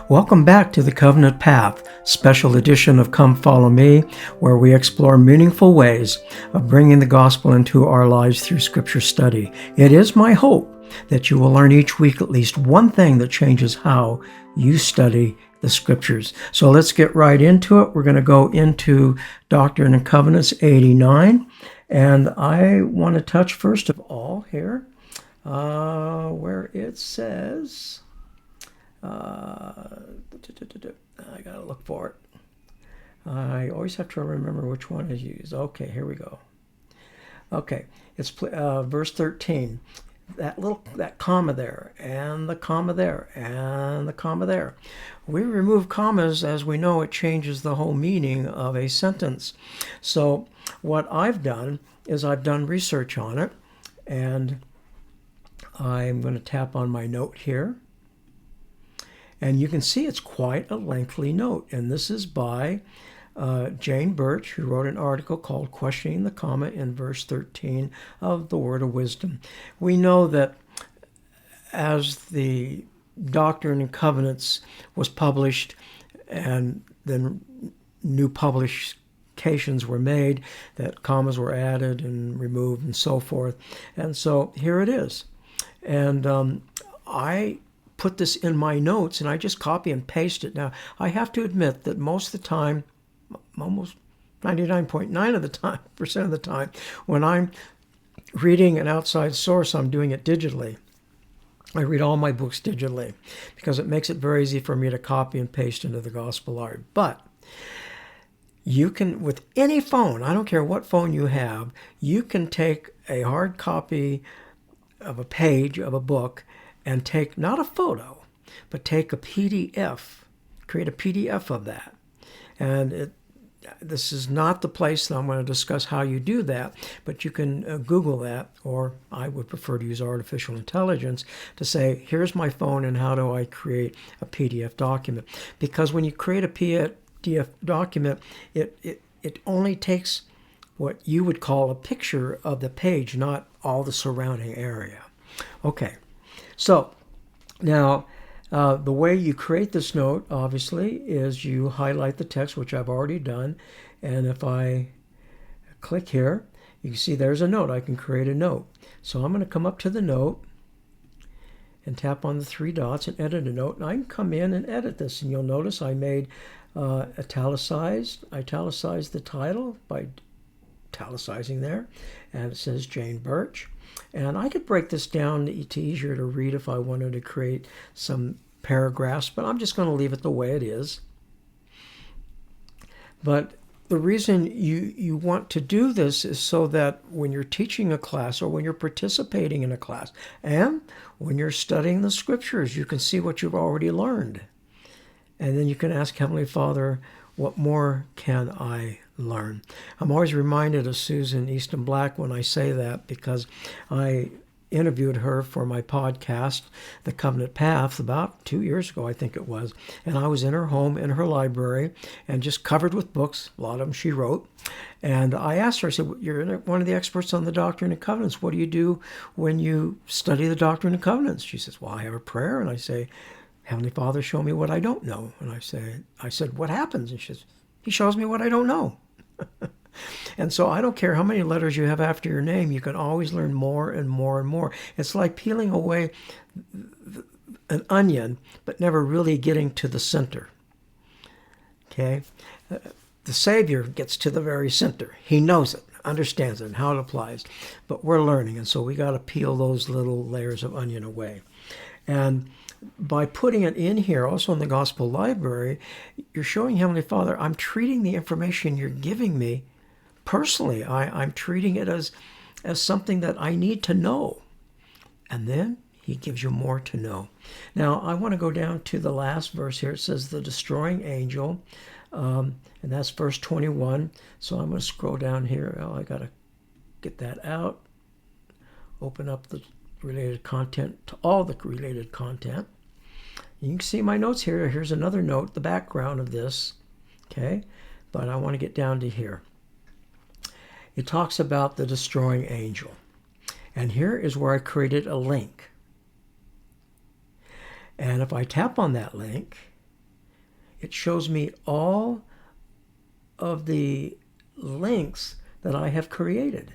Welcome back to the Covenant Path, special edition of Come Follow Me, where we explore meaningful ways of bringing the gospel into our lives through scripture study. It is my hope that you will learn each week at least one thing that changes how you study the scriptures. So let's get right into it. We're going to go into Doctrine and Covenants 89, and I want to touch first of all here where it says... I gotta look for it. I always have to remember which one is used. Okay, here we go. Okay, it's verse 13. That comma there, and the comma there, and the comma there. We remove commas, as we know, it changes the whole meaning of a sentence. So what I've done is I've done research on it, and I'm going to tap on my note here. And you can see it's quite a lengthy note. And this is by Jane Birch, who wrote an article called Questioning the Comma in verse 13 of the Word of Wisdom. We know that as the Doctrine and Covenants was published and then new publications were made, that commas were added and removed and so forth. And so here it is. And I put this in my notes and I just copy and paste it. Now, I have to admit that most of the time, almost 99.9% of the time, when I'm reading an outside source, I'm doing it digitally. I read all my books digitally because it makes it very easy for me to copy and paste into the Gospel Art. But you can, with any phone, I don't care what phone you have, you can take a hard copy of a page of a book and take not a photo, but take a PDF, create a PDF of that. And this is not the place that I'm going to discuss how you do that, but you can Google that, or I would prefer to use artificial intelligence to say, here's my phone and how do I create a PDF document? Because when you create a PDF document, it only takes what you would call a picture of the page, not all the surrounding area. Okay. So now the way you create this note, obviously, is you highlight the text, which I've already done. And if I click here, you can see there's a note. I can create a note. So I'm going to come up to the note and tap on the three dots and edit a note. And I can come in and edit this. And you'll notice I made italicized the title by italicizing there. And it says Jane Birch. And I could break this down to easier to read if I wanted to create some paragraphs, but I'm just going to leave it the way it is. But the reason you want to do this is so that when you're teaching a class or when you're participating in a class and when you're studying the scriptures, you can see what you've already learned. And then you can ask Heavenly Father, what more can I learn? I'm always reminded of Susan Easton Black when I say that, because I interviewed her for my podcast, The Covenant Path, about 2 years ago, I think it was. And I was in her home, in her library, and just covered with books. A lot of them she wrote. And I asked her, I said, you're one of the experts on the Doctrine and Covenants. What do you do when you study the Doctrine and Covenants? She says, well, I have a prayer. And I say, Heavenly Father, show me what I don't know. And I said, what happens? And she says, He shows me what I don't know. And so I don't care how many letters you have after your name, you can always learn more and more and more. It's like peeling away an onion, but never really getting to the center. Okay? The Savior gets to the very center. He knows it, understands it, and how it applies. But we're learning, and so we got to peel those little layers of onion away. And by putting it in here, also in the Gospel Library, you're showing Heavenly Father, I'm treating the information you're giving me personally. I'm treating it as something that I need to know. And then He gives you more to know. Now, I want to go down to the last verse here. It says the destroying angel, and that's verse 21. So I'm going to scroll down here. Oh, I got to get that out. Open up the related content to all the related content. You can see my notes here. Here's another note, the background of this. Okay, but I want to get down to here. It talks about the destroying angel. And here is where I created a link. And if I tap on that link, it shows me all of the links that I have created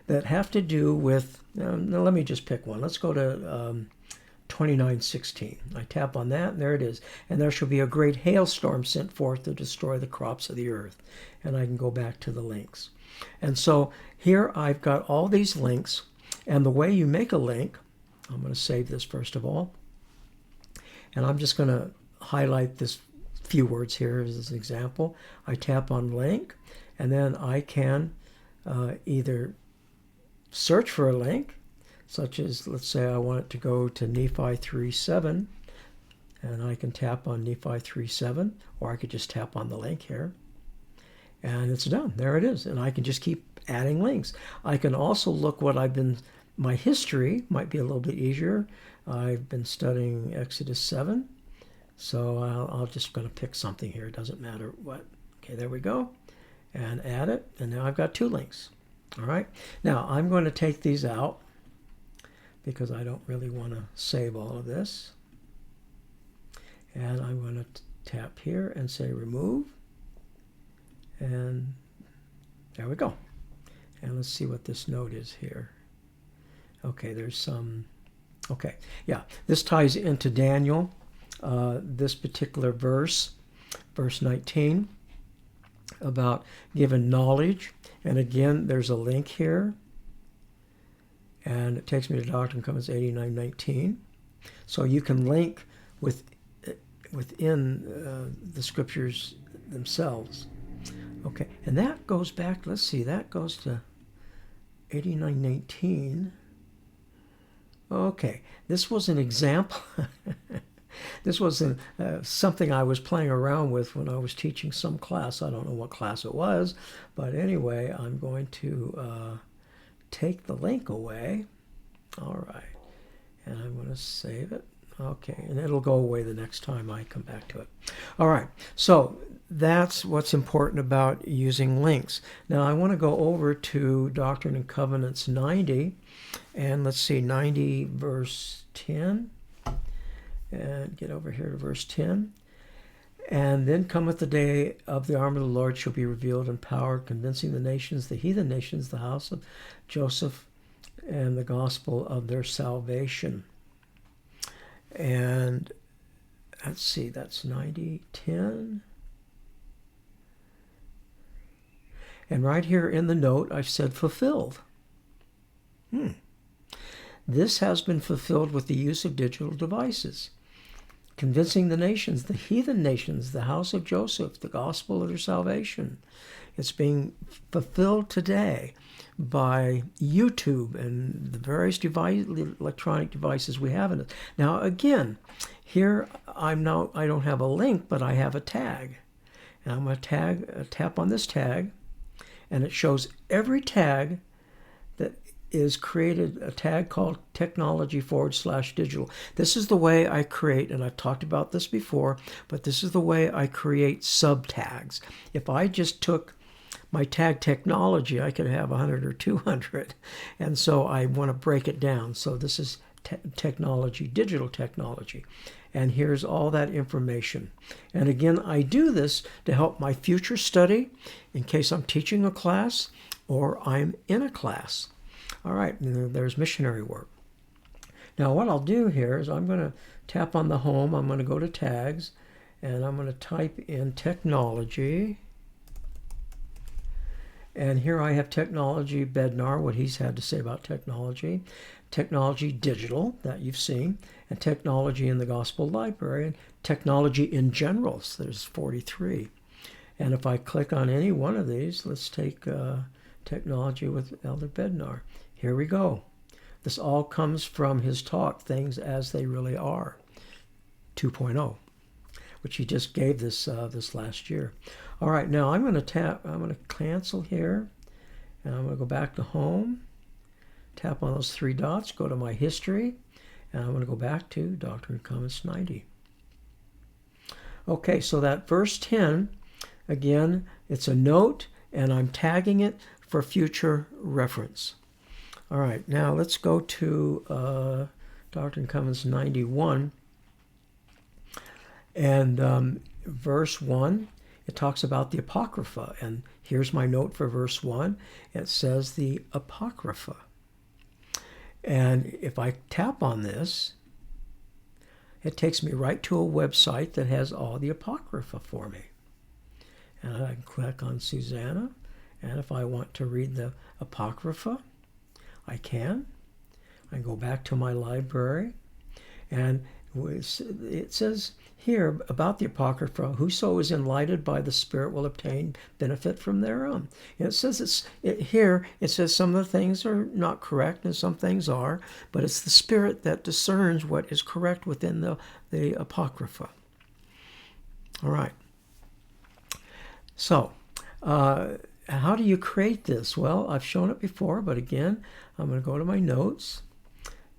that have to do with, now let me just pick one. Let's go to 29:16. I tap on that, and there it is. And there shall be a great hailstorm sent forth to destroy the crops of the earth. And I can go back to the links. And so here I've got all these links, and the way you make a link, I'm going to save this first of all, and I'm just going to highlight this few words here as an example. I tap on link, and then I can either search for a link, such as, let's say I want it to go to Nephi 3:7, and I can tap on Nephi 3:7, or I could just tap on the link here, and it's done. There it is, and I can just keep adding links. I can also look what I've been, my history might be a little bit easier. I've been studying Exodus 7, so I'll just going to pick something here. It doesn't matter what. Okay, there we go, and add it, and now I've got 2 links. All right, now I'm going to take these out because I don't really want to save all of this. And I'm going to tap here and say remove. And there we go. And let's see what this note is here. Okay, there's some, okay, yeah, this ties into Daniel, this particular verse, verse 19, about given knowledge. And again, there's a link here. And it takes me to Doctrine Covenants 89:19. So you can link within the scriptures themselves. Okay, and that goes back, let's see, that goes to 89:19. Okay, this was an example. This was something I was playing around with when I was teaching some class. I don't know what class it was, but anyway, I'm going to take the link away. All right, and I'm going to save it. Okay, and it'll go away the next time I come back to it. All right, so that's what's important about using links. Now I want to go over to Doctrine and Covenants 90, and let's see, 90 verse 10, and get over here to verse 10. And then cometh the day of the arm of the Lord shall be revealed in power, convincing the nations, the heathen nations, the house of Joseph, and the gospel of their salvation. And let's see, that's 90:10. And right here in the note, I've said fulfilled. This has been fulfilled with the use of digital devices, convincing the nations, the heathen nations, the house of Joseph, the gospel of their salvation. It's being fulfilled today by YouTube and the various electronic devices we have in it. Now again, here I don't have a link, but I have a tag. And I'm going to tap on this tag, and it shows every tag that is created, a tag called technology/digital. This is the way I create, and I've talked about this before, but this is the way I create subtags. If I just took my tag technology, I could have 100 or 200. And so I want to break it down. So this is technology, digital technology. And here's all that information. And again, I do this to help my future study in case I'm teaching a class or I'm in a class. All right, there's missionary work. Now what I'll do here is I'm going to tap on the home. I'm going to go to tags, and I'm going to type in technology. And here I have technology Bednar, what he's had to say about technology. Technology digital, that you've seen. And technology in the gospel library. And technology in general, so there's 43. And if I click on any one of these, let's take technology with Elder Bednar. Here we go. This all comes from his talk, Things as They Really Are, 2.0, which he just gave this last year. All right, now I'm going to cancel here, and I'm going to go back to home, tap on those 3 dots, go to my history, and I'm going to go back to Doctrine Covenants 90. Okay, so that verse 10, again, it's a note, and I'm tagging it for future reference. All right, now let's go to Doctrine Covenants 91. And verse 1, it talks about the Apocrypha. And here's my note for verse 1. It says the Apocrypha. And if I tap on this, it takes me right to a website that has all the Apocrypha for me. And I can click on Susanna. And if I want to read the Apocrypha, I can. I go back to my library. And it says here about the Apocrypha, whoso is enlightened by the Spirit will obtain benefit from thereon. And it says here, it says some of the things are not correct and some things are, but it's the Spirit that discerns what is correct within the Apocrypha. All right. So, how do you create this? Well, I've shown it before, but again, I'm going to go to my notes.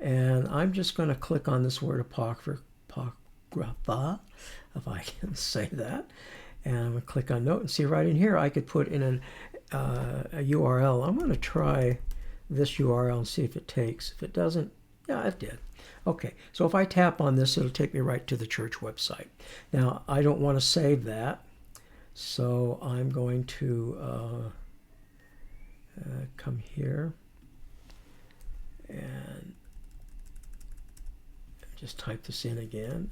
And I'm just going to click on this word apocrypha, if I can say that. And I'm going to click on note and see right in here I could put in a URL. I'm going to try this URL and see if it takes. If it doesn't, yeah, it did. Okay, so if I tap on this, it'll take me right to the church website. Now, I don't want to save that, so I'm going to come here and just type this in again.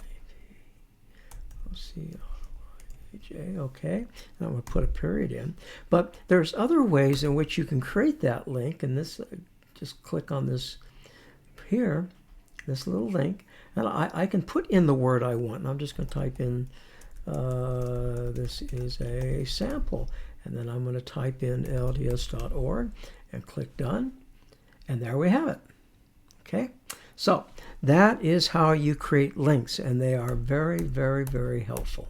Okay. I'm going to put a period in. But there's other ways in which you can create that link. And this, just click on this here, this little link. And I can put in the word I want. And I'm just going to type in, this is a sample. And then I'm going to type in lds.org and click done. And there we have it. Okay. So that is how you create links, and they are very, very, very helpful.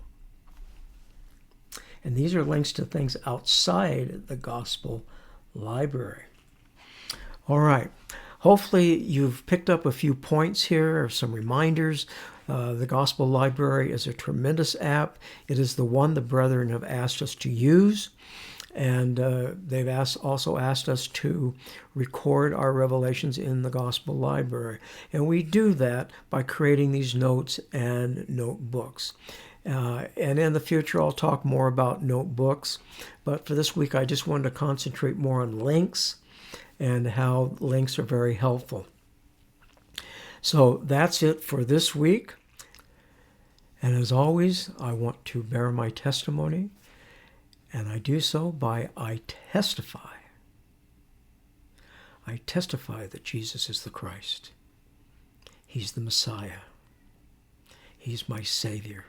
And these are links to things outside the gospel library. All right. Hopefully you've picked up a few points here or some reminders. The Gospel Library is a tremendous app. It is the one the brethren have asked us to use. And they've also asked us to record our revelations in the Gospel Library. And we do that by creating these notes and notebooks. And in the future, I'll talk more about notebooks. But for this week, I just wanted to concentrate more on links and how links are very helpful. So that's it for this week. And as always, I want to bear my testimony. And I do so by I testify. I testify that Jesus is the Christ. He's the Messiah. He's my Savior.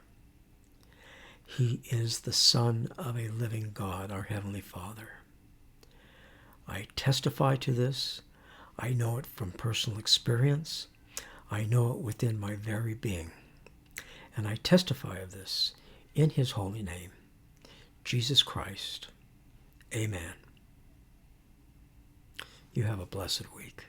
He is the Son of a living God, our Heavenly Father. I testify to this. I know it from personal experience. I know it within my very being. And I testify of this in His holy name, Jesus Christ. Amen. You have a blessed week.